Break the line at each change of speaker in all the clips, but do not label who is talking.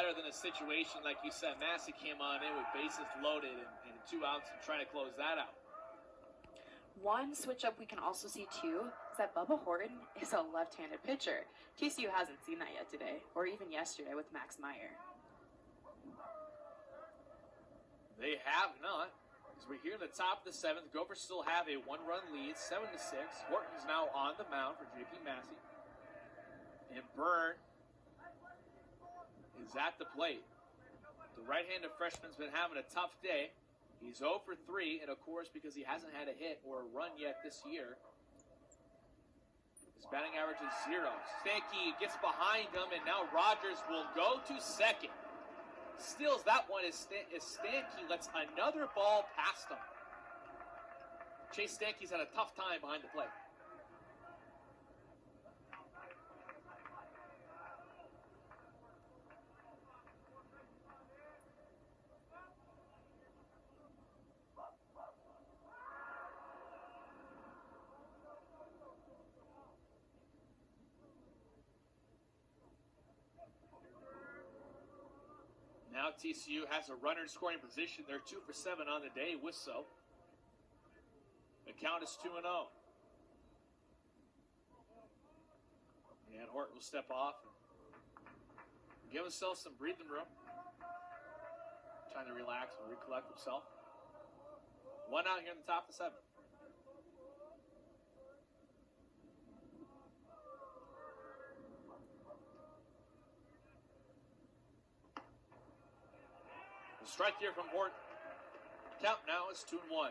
better than a situation like you said. Massey came on in with bases loaded and 2 outs and trying to close that out.
One switch up we can also see too is that Bubba Horton is a left-handed pitcher. TCU hasn't seen that yet today, or even yesterday with Max Meyer.
They have not. As we're here in the top of the 7th, Gophers still have a 1-run lead, 7-6. Horton's now on the mound for J.P. Massey. And Byrne is at the plate. The right-handed freshman's been having a tough day. He's 0 for 3, and of course, because he hasn't had a hit or a run yet this year, his batting average is 0. Stanky gets behind him, and now Rogers will go to second. Steals that one as Stanky lets another ball past him. Chase Stanky's had a tough time behind the plate. Now TCU has a runner in scoring position. They're 2 for 7 on the day with so. The count is 2-0. And Horton will step off and give himself some breathing room. Trying to relax and recollect himself. 1 out here in the top of the 7th. A strike here from Horton. Count now is 2-1.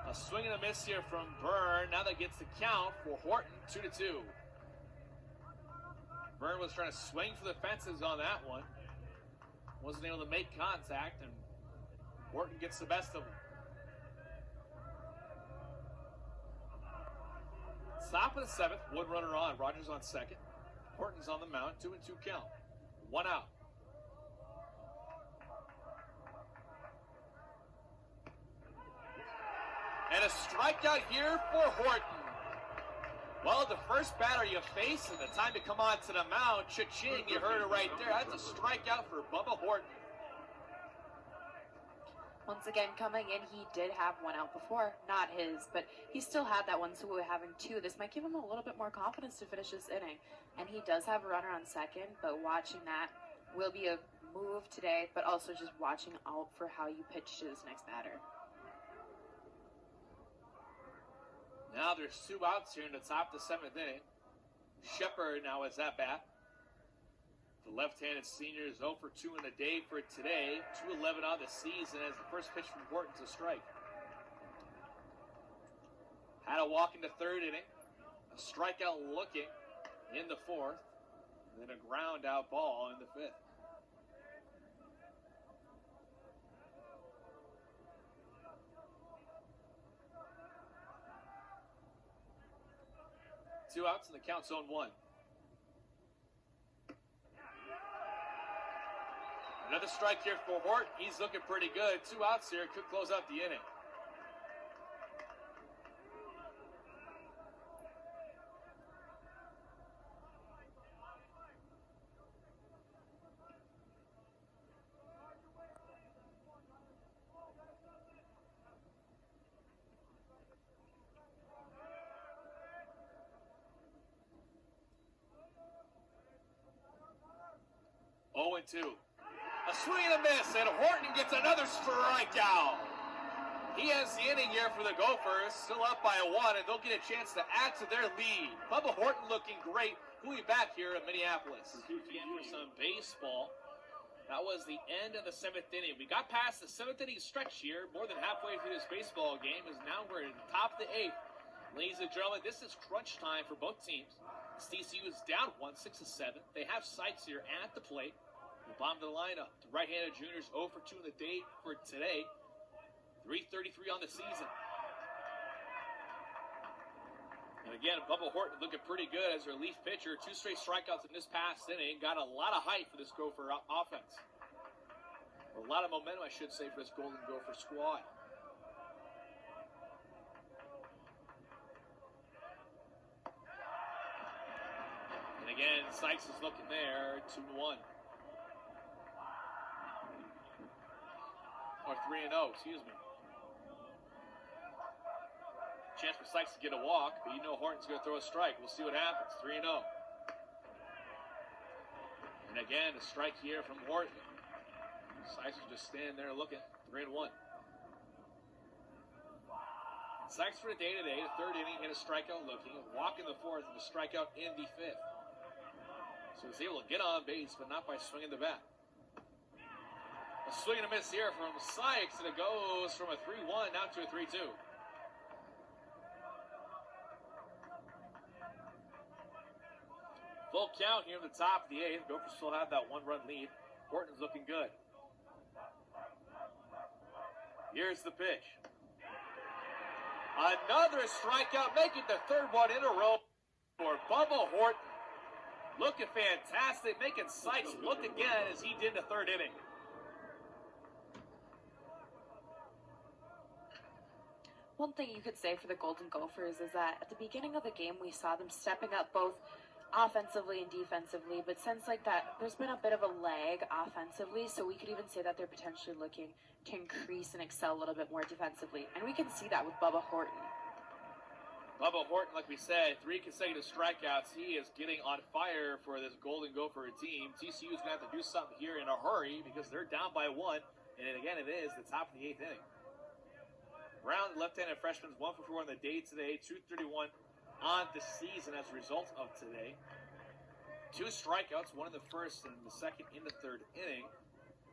A swing and a miss here from Byrne. Now that gets the count for Horton, 2-2. Byrne was trying to swing for the fences on that one. Wasn't able to make contact, and Horton gets the best of him. Top of the 7th, one runner on. Rogers on second. Horton's on the mound, 2-2 count. 1 out. And a strikeout here for Horton. Well, the first batter you face and the time to come on to the mound, cha-ching, you heard it right there. That's a strikeout for Bubba Horton.
Once again, coming in, he did have 1 out before. Not his, but he still had that one, so we're having 2. This might give him a little bit more confidence to finish this inning. And he does have a runner on second, but watching that will be a move today, but also just watching out for how you pitch to this next batter.
Now there's 2 outs here in the top of the 7th inning. Shepard now is at bat. The left-handed senior is 0 for 2 in the day for today. 2-11 on the season as the first pitch from Horton's a strike. Had a walk in the 3rd inning. A strikeout looking in the 4th. And then a ground out ball in the 5th. Two outs and the count's 0-1. Another strike here for Horton. He's looking pretty good. 2 outs here. Could close out the inning. Oh, 2. A swing and a miss, and Horton gets another strikeout. He has the inning here for the Gophers, still up by 1, and they'll get a chance to add to their lead. Bubba Horton looking great. We'll be back here in Minneapolis. Again for some baseball. That was the end of the 7th inning. We got past the 7th inning stretch here, more than halfway through this baseball game, as now we're at the top of the 8th. Ladies and gentlemen, this is crunch time for both teams. TCU is down 1, 6-7. They have sights here at the plate. The bottom of the lineup, the right-handed juniors 0 for 2 in the day for today. 333 on the season. And again, Bubba Horton looking pretty good as their relief pitcher. 2 straight strikeouts in this past inning. Got a lot of height for this Gopher offense. Or a lot of momentum, I should say, for this Golden Gopher squad. And again, Sykes is looking there. 2-1. Or 3-0, excuse me. Chance for Sykes to get a walk, but you know Horton's going to throw a strike. We'll see what happens. 3-0. And again, a strike here from Horton. Sykes will just stand there looking. 3-1. Sykes for the day today. The 3rd inning, hit a strikeout looking. A walk in the 4th, and a strikeout in the 5th. So he's able to get on base, but not by swinging the bat. A swing and a miss here from Sykes, and it goes from a 3-1 now to a 3-2. Full count here in the top of the 8th. Gophers still have that 1-run lead. Horton's looking good. Here's the pitch. Another strikeout, making the 3rd one in a row for Bubba Horton. Looking fantastic, making Sykes look again as he did in the 3rd inning.
One thing you could say for the Golden Gophers is that at the beginning of the game, we saw them stepping up both offensively and defensively, but since like that, there's been a bit of a lag offensively, so we could even say that they're potentially looking to increase and excel a little bit more defensively, and we can see that with Bubba Horton.
Bubba Horton, like we said, 3 consecutive strikeouts. He is getting on fire for this Golden Gopher team. TCU is going to have to do something here in a hurry because they're down by 1, and again, it is the top of the 8th inning. Brown, left-handed freshman, is 1 for 4 on the day today, 231 on the season as a result of today. 2 strikeouts, 1 in the 1st and the 2nd in the 3rd inning.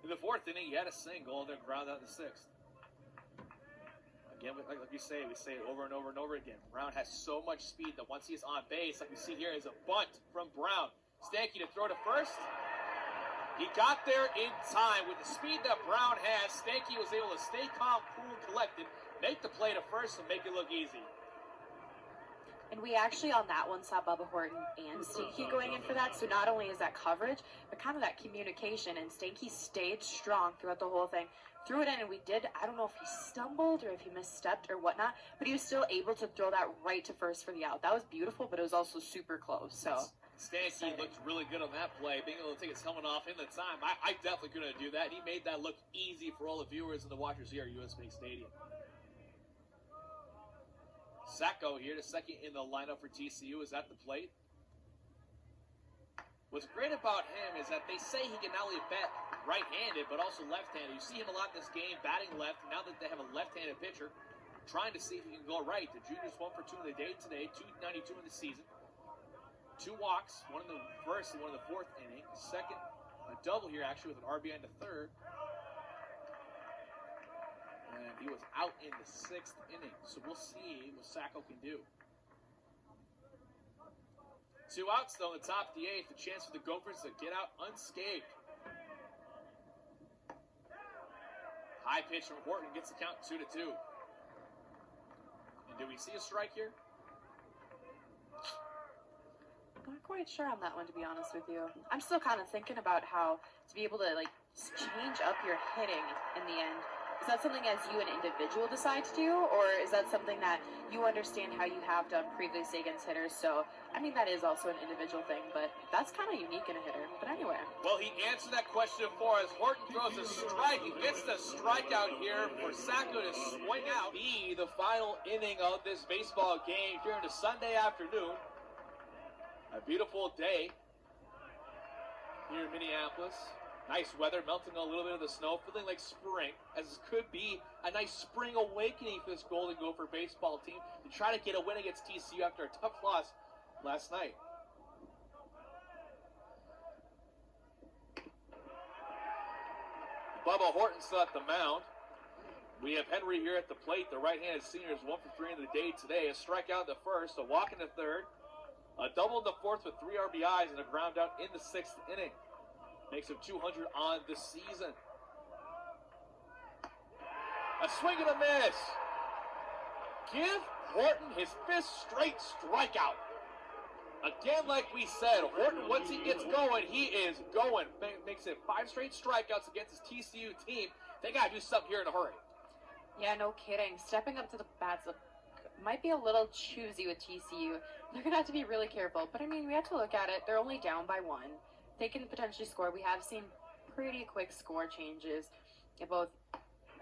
In the 4th inning, he had a single, and then ground out in the 6th. Again, like we say it over and over and over again. Brown has so much speed that once he's on base, like we see here, is a bunt from Brown. Stanky to throw to first. He got there in time. With the speed that Brown has, Stanky was able to stay calm, cool, and collected, make the play to first, and make it look easy.
And we actually, on that one, saw Bubba Horton and Stanky going in for that. So not only is that coverage, but kind of that communication. And Stanky stayed strong throughout the whole thing. Threw it in, and we did, I don't know if he stumbled or if he misstepped or whatnot, but he was still able to throw that right to first for the out. That was beautiful, but it was also super close. So
Stanky looked really good on that play, being able to take his helmet off in the time. I definitely couldn't do that. He made that look easy for all the viewers and the watchers here at US Bank Stadium. Sacco here, the 2nd in the lineup for TCU, is at the plate. What's great about him is that they say he can not only bat right-handed, but also left-handed. You see him a lot in this game, batting left. Now that they have a left-handed pitcher, trying to see if he can go right. The junior's 1 for 2 in the day today, 292 in the season. 2 walks, 1 in the 1st and 1 in the 4th inning. The 2nd, a double here actually with an RBI in the 3rd. And he was out in the 6th inning. So we'll see what Sacco can do. 2 outs, though, in the top of the 8th. A chance for the Gophers to get out unscathed. High pitch from Horton gets the count 2-2. And do we see a strike here?
I'm not quite sure on that one, to be honest with you. I'm still kind of thinking about how to be able to like change up your hitting in the end. Is that something as you, an individual, decide to do, or is that something that you understand how you have done previously against hitters? So, I mean, that is also an individual thing, but that's kind of unique in a hitter. But anyway.
Well, he answered that question for us. Horton throws a strike. He gets the strikeout here for Sacco to swing out. The final inning of this baseball game here on a Sunday afternoon. A beautiful day here in Minneapolis. Nice weather, melting a little bit of the snow, feeling like spring, as this could be a nice spring awakening for this Golden Gopher baseball team to try to get a win against TCU after a tough loss last night. Bubba Horton still at the mound. We have Henry here at the plate. The right-handed senior is 1 for 3 in the day today. A strikeout in the 1st, a walk in the 3rd, a double in the 4th with 3 RBIs, and a ground out in the 6th inning. Makes him 200 on the season. A swing and a miss. give Horton his 5th straight strikeout. Again, like we said, Horton, once he gets going, he is going. Makes it 5 straight strikeouts against his TCU team. They got to do something here in a hurry.
Yeah, no kidding. Stepping up to the bats might be a little choosy with TCU. They're going to have to be really careful. But, I mean, we have to look at it. They're only down by 1. They can potentially score. We have seen pretty quick score changes both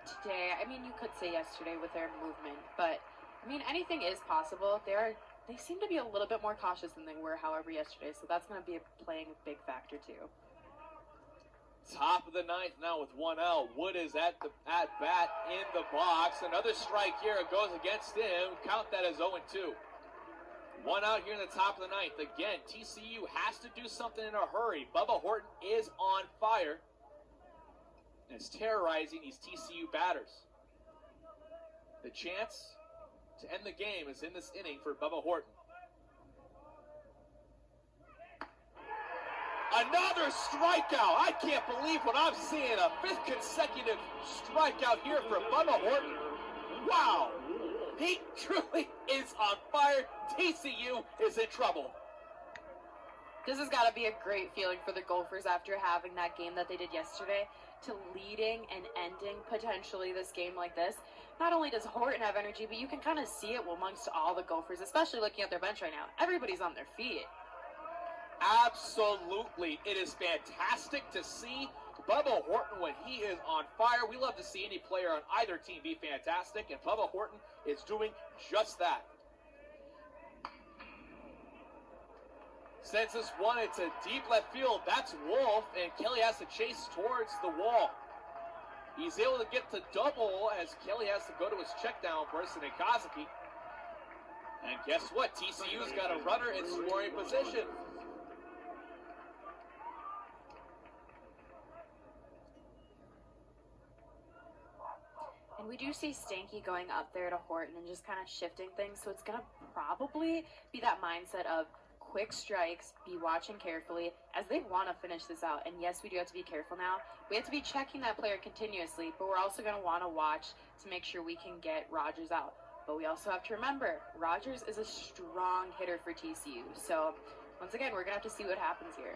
today. I mean, you could say yesterday with their movement. But, I mean, anything is possible. They seem to be a little bit more cautious than they were, however, yesterday. So that's going to be playing a big factor, too.
Top of the 9th now with 1 out. Wood is at bat in the box. Another strike here. It goes against him. Count that as 0-2. 1 out here in the top of the 9th. Again, TCU has to do something in a hurry. Bubba Horton is on fire. And it's terrorizing these TCU batters. The chance to end the game is in this inning for Bubba Horton. Another strikeout. I can't believe what I'm seeing. A 5th consecutive strikeout here for Bubba Horton. Wow. He truly is on fire. TCU is in trouble.
This has got to be a great feeling for the Gophers after having that game that they did yesterday, to leading and ending potentially this game like this. Not only does Horton have energy, but you can kind of see it amongst all the Gophers, especially looking at their bench right now. Everybody's on their feet.
Absolutely. It is fantastic to see Bubba Horton when he is on fire. We love to see any player on either team be fantastic, and Bubba Horton is doing just that. Sends this one into deep left field. That's Wolf, and Kelly has to chase towards the wall. He's able to get to double as Kelly has to go to his check down person in Kazuki. And guess what? TCU's got a runner in scoring position.
And we do see Stanky going up there to Horton and just kind of shifting things. So it's going to probably be that mindset of quick strikes, be watching carefully as they want to finish this out. And yes, we do have to be careful now. We have to be checking that player continuously, but we're also going to want to watch to make sure we can get Rogers out. But we also have to remember, Rogers is a strong hitter for TCU. So once again, we're going to have to see what happens here.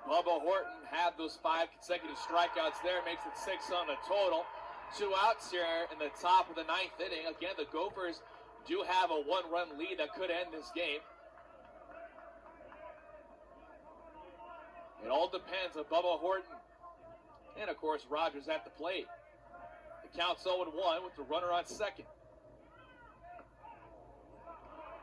Bubba Horton had those 5 consecutive strikeouts there, makes it 6 on the total. 2 outs here in the top of the 9th inning. Again, the Gophers do have a 1-run lead that could end this game. It all depends on Bubba Horton. And, of course, Rogers at the plate. The count's 0-1 with the runner on second.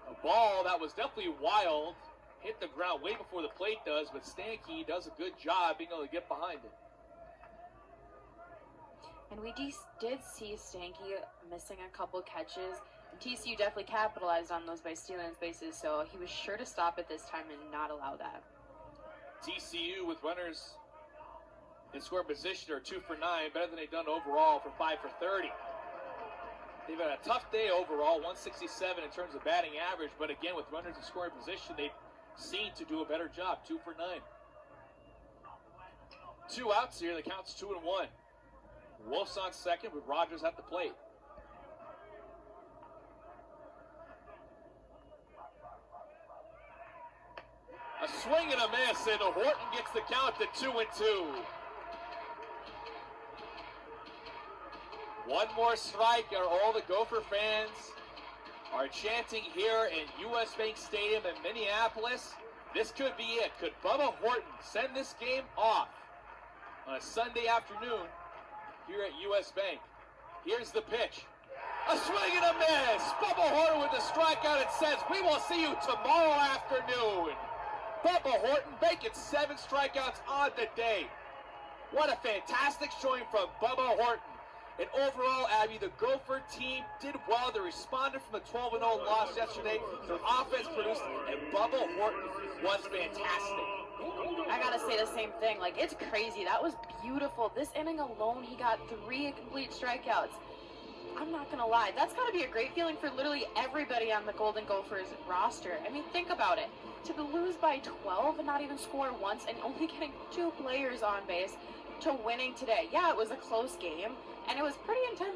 A ball that was definitely wild. Hit the ground way before the plate does, but Stanky does a good job being able to get behind it.
And we did see Stanky missing a couple catches. And TCU definitely capitalized on those by stealing his bases, so he was sure to stop it this time and not allow that.
TCU with runners in scoring position are 2 for 9, better than they've done overall for 5 for 30. They've had a tough day overall, 167 in terms of batting average, but again, with runners in scoring position, they've seem to do a better job. 2 for 9. 2 outs here. The count's 2-1. Wolf's on second with Rogers at the plate. A swing and a miss, and Horton gets the count to 2-2. One more strike, and all the Gopher fans are chanting here in U.S. Bank Stadium in Minneapolis. This could be it. Could Bubba Horton send this game off on a Sunday afternoon here at U.S. Bank? Here's the pitch. A swing and a miss. Bubba Horton with the strikeout. It says, we will see you tomorrow afternoon. Bubba Horton making 7 strikeouts on the day. What a fantastic showing from Bubba Horton. And overall, Abby, the Gopher team did well. They responded from the 12-0 loss yesterday. Their offense produced, and Bubba Horton was fantastic.
I gotta say the same thing. Like, it's crazy. That was beautiful. This inning alone, he got 3 complete strikeouts. I'm not gonna lie. That's gotta be a great feeling for literally everybody on the Golden Gophers roster. I mean, think about it. To lose by 12 and not even score once and only getting 2 players on base to winning today. Yeah, it was a close game, and it was pretty intense.